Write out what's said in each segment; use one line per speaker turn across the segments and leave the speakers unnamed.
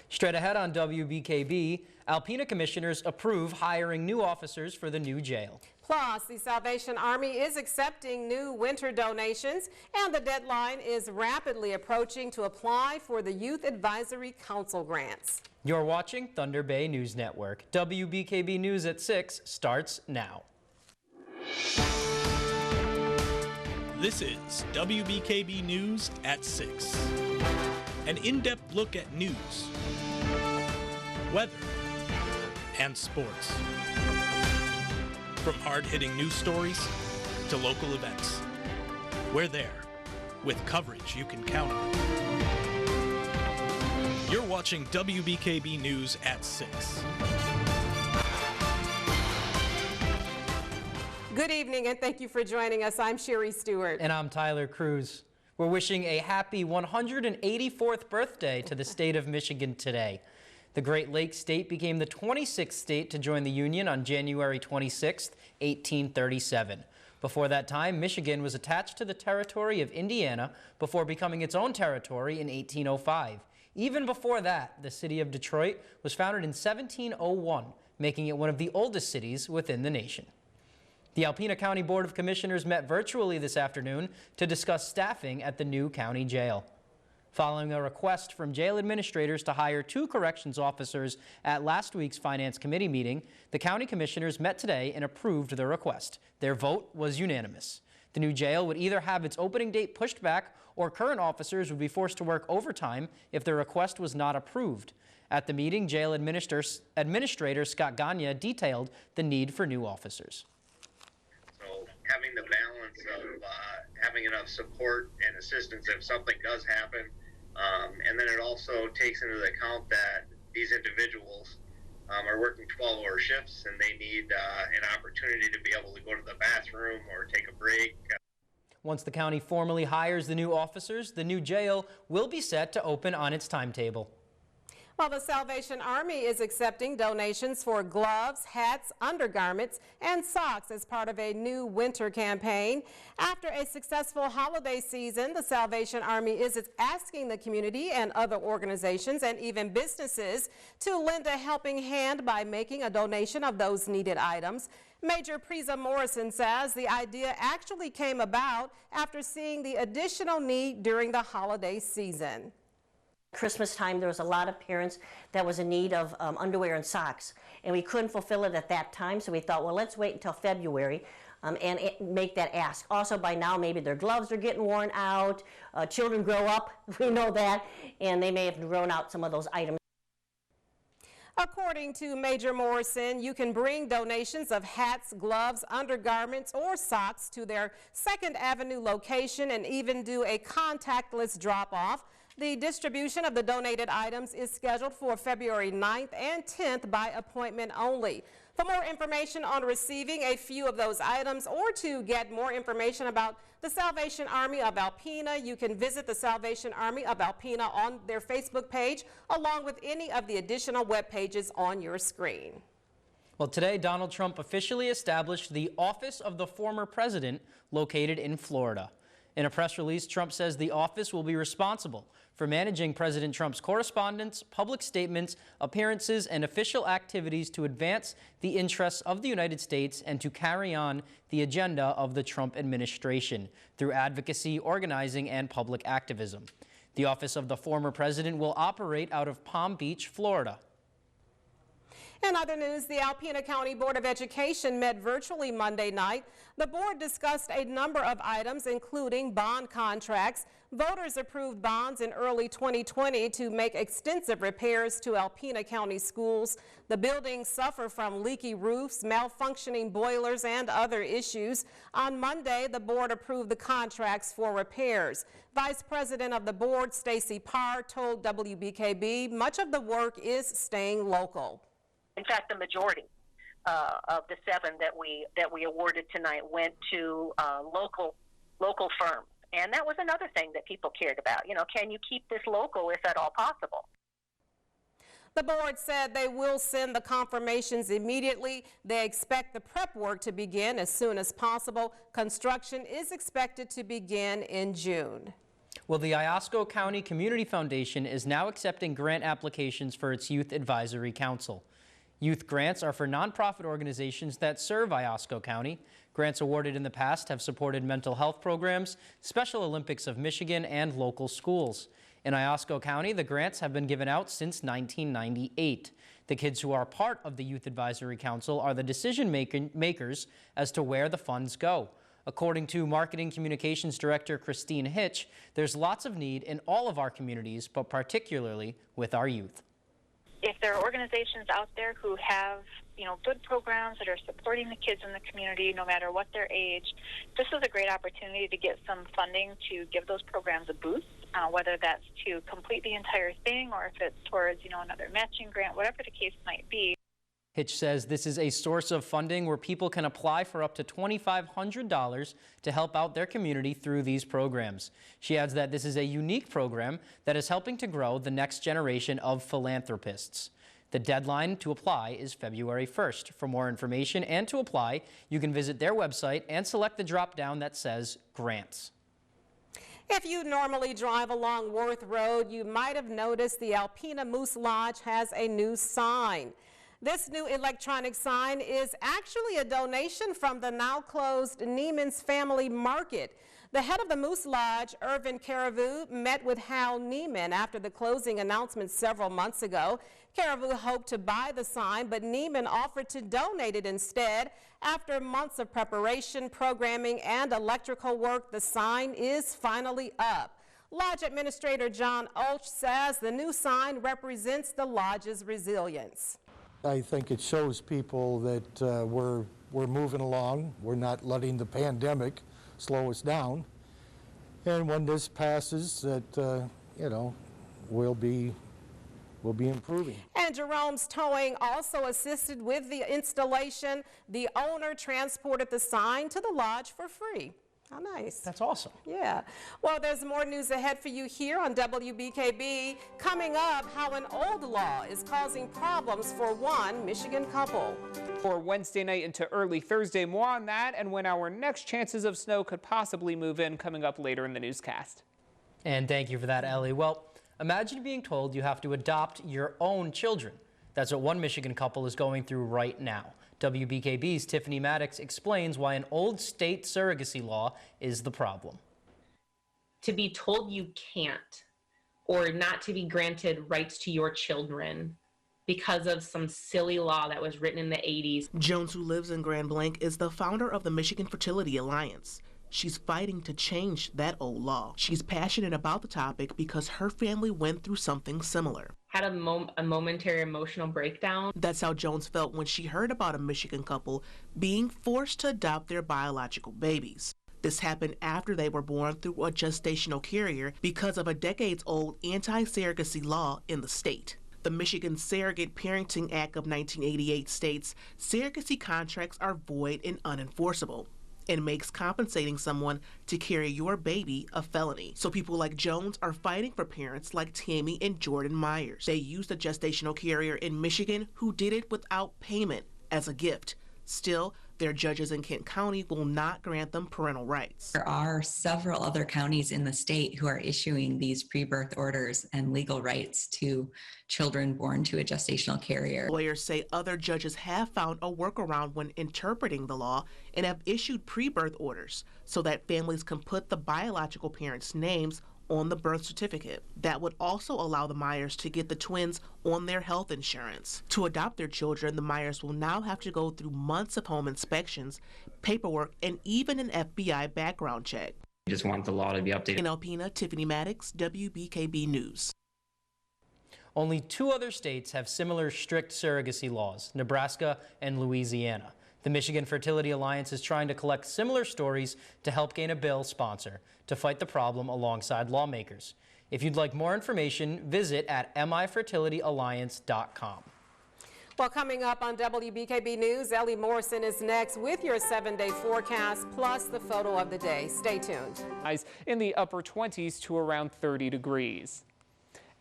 Straight ahead on WBKB, Alpena commissioners approve hiring new officers for the new jail.
Plus, the Salvation Army is accepting new winter donations, and the deadline is rapidly approaching to apply for the Youth Advisory Council grants.
You're watching Thunder Bay News Network. WBKB News at 6 starts now.
This is WBKB News at 6. An in-depth look at news, weather, and sports. From hard-hitting news stories to local events, we're there with coverage you can count on. You're watching WBKB News at 6.
Good evening and thank you for joining us. I'm Sherry Stewart.
And I'm Tyler Cruz. We're wishing a happy 184th birthday to the state of Michigan today. The Great Lakes state became the 26th state to join the Union on January 26, 1837. Before that time, Michigan was attached to the territory of Indiana before becoming its own territory in 1805. Even before that, the city of Detroit was founded in 1701, making it one of the oldest cities within the nation. The Alpena County Board of Commissioners met virtually this afternoon to discuss staffing at the new county jail. Following a request from jail administrators to hire 2 corrections officers at last week's Finance Committee meeting, the county commissioners met today and approved the request. Their vote was unanimous. The new jail would either have its opening date pushed back or current officers would be forced to work overtime if their request was not approved. At the meeting, jail Administrator Scott Gagne detailed the need for new officers.
Having the balance of having enough support and assistance if something does happen. And then it also takes into account that these individuals are working 12-hour shifts and they need an opportunity to be able to go to the bathroom or take a break.
Once the county formally hires the new officers, the new jail will be set to open on its timetable.
Well, the Salvation Army is accepting donations for gloves, hats, undergarments, and socks as part of a new winter campaign. After a successful holiday season, the Salvation Army is asking the community and other organizations and even businesses to lend a helping hand by making a donation of those needed items. Major Preza Morrison says the idea actually came about after seeing the additional need during the holiday season.
Christmas time, there was a lot of parents that was in need of underwear and socks, and we couldn't fulfill it at that time, so we thought, well, let's wait until February and make that ask. Also, by now, maybe their gloves are getting worn out, children grow up, we know that, and they may have grown out some of those items.
According to Major Morrison, you can bring donations of hats, gloves, undergarments, or socks to their 2nd Avenue location and even do a contactless drop-off. The distribution of the donated items is scheduled for February 9th and 10th by appointment only. For more information on receiving a few of those items or to get more information about the Salvation Army of Alpena, you can visit the Salvation Army of Alpena on their Facebook page, along with any of the additional web pages on your screen.
Well, today, Donald Trump officially established the Office of the Former President located in Florida. In a press release, Trump says the office will be responsible for managing President Trump's correspondence, public statements, appearances, and official activities to advance the interests of the United States and to carry on the agenda of the Trump administration through advocacy, organizing, and public activism. The Office of the Former President will operate out of Palm Beach, Florida.
In other news, the Alpena County Board of Education met virtually Monday night. The board discussed a number of items, including bond contracts. Voters approved bonds in early 2020 to make extensive repairs to Alpena County schools. The buildings suffer from leaky roofs, malfunctioning boilers, and other issues. On Monday, the board approved the contracts for repairs. Vice President of the board, Stacy Parr, told WBKB much of the work is staying local.
In fact, the majority of the 7 that we awarded tonight went to local firms, and that was another thing that people cared about. You know, can you keep this local if at all possible?
The board said they will send the confirmations immediately. They expect the prep work to begin as soon as possible. Construction is expected to begin in June.
Well, the Iosco County Community Foundation is now accepting grant applications for its Youth Advisory Council. Youth grants are for nonprofit organizations that serve Iosco County. Grants awarded in the past have supported mental health programs, Special Olympics of Michigan, and local schools. In Iosco County, the grants have been given out since 1998. The kids who are part of the Youth Advisory Council are the decision makers as to where the funds go. According to Marketing Communications Director Christine Hitch, there's lots of need in all of our communities, but particularly with our youth.
If there are organizations out there who have, good programs that are supporting the kids in the community, no matter what their age, this is a great opportunity to get some funding to give those programs a boost, whether that's to complete the entire thing or if it's towards, another matching grant, whatever the case might be.
Hitch says this is a source of funding where people can apply for up to $2,500 to help out their community through these programs. She adds that this is a unique program that is helping to grow the next generation of philanthropists. The deadline to apply is February 1st. For more information and to apply, you can visit their website and select the drop-down that says Grants.
If you normally drive along Worth Road, you might have noticed the Alpena Moose Lodge has a new sign. This new electronic sign is actually a donation from the now closed Neiman's Family Market. The head of the Moose Lodge, Irvin Carrevu, met with Hal Neiman after the closing announcement several months ago. Carrevu hoped to buy the sign, but Neiman offered to donate it instead. After months of preparation, programming, and electrical work, the sign is finally up. Lodge Administrator John Ulch says the new sign represents the lodge's resilience.
I think it shows people that we're moving along. We're not letting the pandemic slow us down. And when this passes, that we'll be improving.
And Jerome's Towing also assisted with the installation. The owner transported the sign to the lodge for free. How nice.
That's awesome.
Yeah. Well, there's more news ahead for you here on WBKB. Coming up, how an old law is causing problems for one Michigan couple.
For Wednesday night into early Thursday, more on that and when our next chances of snow could possibly move in, coming up later in the newscast.
And thank you for that, Ellie. Well, imagine being told you have to adopt your own children. That's what one Michigan couple is going through right now. WBKB's Tiffany Maddox explains why an old state surrogacy law is the problem.
To be told you can't, or not to be granted rights to your children because of some silly law that was written in the 80s.
Jones, who lives in Grand Blanc, is the founder of the Michigan Fertility Alliance. She's fighting to change that old law. She's passionate about the topic because her family went through something similar.
Had a momentary emotional breakdown.
That's how Jones felt when she heard about a Michigan couple being forced to adopt their biological babies. This happened after they were born through a gestational carrier because of a decades-old anti-surrogacy law in the state. The Michigan Surrogate Parenting Act of 1988 states surrogacy contracts are void and unenforceable, and makes compensating someone to carry your baby a felony. So people like Jones are fighting for parents like Tammy and Jordan Myers. They used a gestational carrier in Michigan who did it without payment as a gift. Still, their judges in Kent County will not grant them parental rights.
There are several other counties in the state who are issuing these pre-birth orders and legal rights to children born to a gestational carrier.
Lawyers say other judges have found a workaround when interpreting the law and have issued pre-birth orders so that families can put the biological parents' names on the birth certificate. That would also allow the Myers to get the twins on their health insurance. To adopt their children, the Myers will now have to go through months of home inspections, paperwork, and even an FBI background check.
We just want the law to be updated.
In Alpena, Tiffany Maddox, WBKB News.
Only 2 other states have similar strict surrogacy laws, Nebraska and Louisiana. The Michigan Fertility Alliance is trying to collect similar stories to help gain a bill sponsor to fight the problem alongside lawmakers. If you'd like more information, visit at mifertilityalliance.com.
Well, coming up on WBKB News, Ellie Morrison is next with your 7-day forecast plus the photo of the day. Stay tuned.
In the upper 20s to around 30 degrees.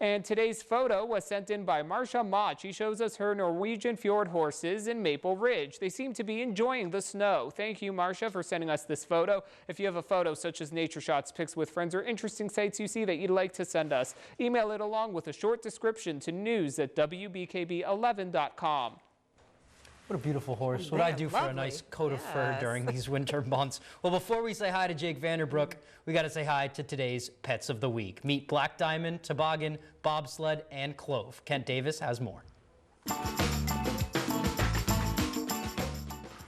And today's photo was sent in by Marsha Mott. She shows us her Norwegian fjord horses in Maple Ridge. They seem to be enjoying the snow. Thank you, Marsha, for sending us this photo. If you have a photo such as nature shots, pics with friends, or interesting sights you see that you'd like to send us, email it along with a short description to news@wbkb11.com.
What a beautiful horse. What I do for a nice coat of fur during these winter months. Well, before we say hi to Jake Vanderbrook, we got to say hi to today's Pets of the Week. Meet Black Diamond, Toboggan, Bobsled, and Clove. Kent Davis has more.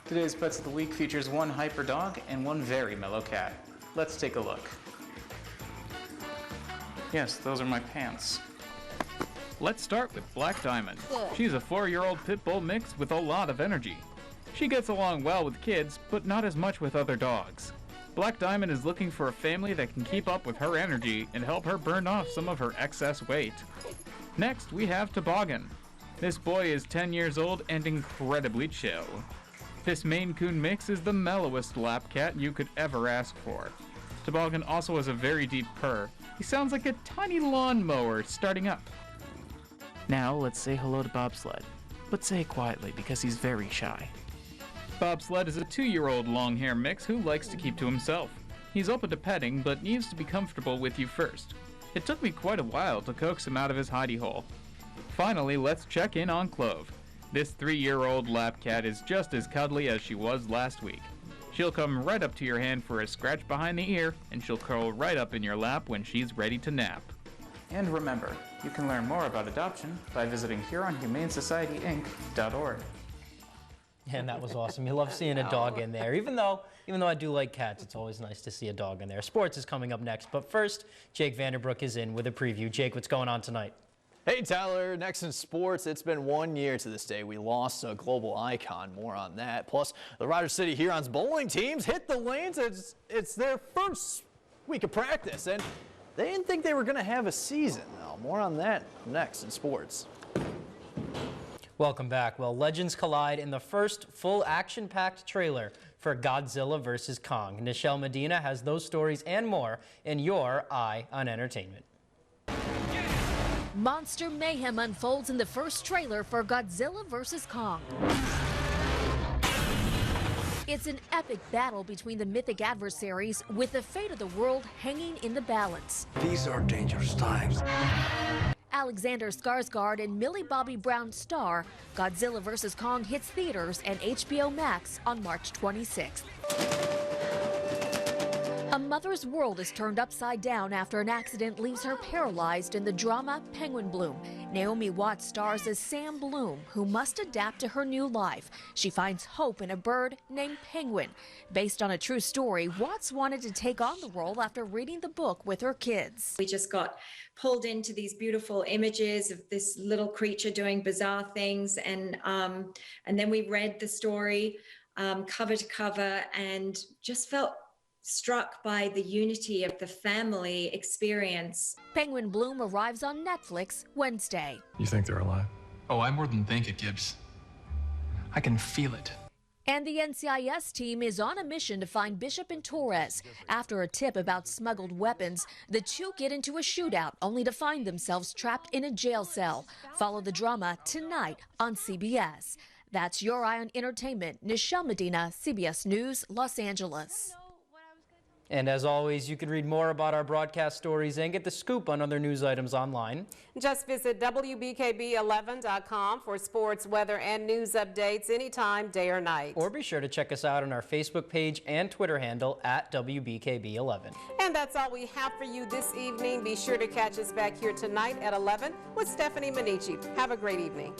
Today's Pets of the Week features one hyper dog and one very mellow cat. Let's take a look. Yes, those are my pants. Let's start with Black Diamond. She's a 4-year-old pit bull mix with a lot of energy. She gets along well with kids, but not as much with other dogs. Black Diamond is looking for a family that can keep up with her energy and help her burn off some of her excess weight. Next, we have Toboggan. This boy is 10 years old and incredibly chill. This Maine Coon mix is the mellowest lap cat you could ever ask for. Toboggan also has a very deep purr. He sounds like a tiny lawnmower starting up. Now let's say hello to Bobsled, but say it quietly because he's very shy. Bobsled is a 2-year-old long hair mix who likes to keep to himself. He's open to petting, but needs to be comfortable with you first. It took me quite a while to coax him out of his hidey hole. Finally, let's check in on Clove. This 3-year-old lap cat is just as cuddly as she was last week. She'll come right up to your hand for a scratch behind the ear, and she'll curl right up in your lap when she's ready to nap. And remember, you can learn more about adoption by visiting HuronHumaneSocietyInc.org.
And that was awesome. You love seeing a dog in there. Even though I do like cats, it's always nice to see a dog in there. Sports is coming up next, but first, Jake Vanderbrook is in with a preview. Jake, what's going on tonight?
Hey Tyler, next in sports, it's been 1 year to this day we lost a global icon. More on that. Plus, the Rogers City Hurons bowling teams hit the lanes. It's their first week of practice, and they didn't think they were going to have a season. Now, more on that next in sports.
Welcome back. Well, legends collide in the first full action-packed trailer for Godzilla vs. Kong. Nichelle Medina has those stories and more in your Eye on Entertainment.
Monster mayhem unfolds in the first trailer for Godzilla vs. Kong. It's an epic battle between the mythic adversaries with the fate of the world hanging in the balance.
These are dangerous times.
Alexander Skarsgård and Millie Bobby Brown star, Godzilla vs. Kong hits theaters and HBO Max on March 26th. A mother's world is turned upside down after an accident leaves her paralyzed in the drama Penguin Bloom. Naomi Watts stars as Sam Bloom, who must adapt to her new life. She finds hope in a bird named Penguin. Based on a true story, Watts wanted to take on the role after reading the book with her kids.
We just got pulled into these beautiful images of this little creature doing bizarre things, and then we read the story cover to cover and just felt struck by the unity of the family experience.
Penguin Bloom arrives on Netflix Wednesday.
You think they're alive? Oh, I more than think it, Gibbs. I can feel it.
And the NCIS team is on a mission to find Bishop and Torres. After a tip about smuggled weapons, the two get into a shootout, only to find themselves trapped in a jail cell. Follow the drama tonight on CBS. That's your Eye on Entertainment. Nichelle Medina, CBS News, Los Angeles.
And as always, you can read more about our broadcast stories and get the scoop on other news items online.
Just visit WBKB11.com for sports, weather, and news updates anytime, day or night.
Or be sure to check us out on our Facebook page and Twitter handle at WBKB11.
And that's all we have for you this evening. Be sure to catch us back here tonight at 11 with Stephanie Manici. Have a great evening.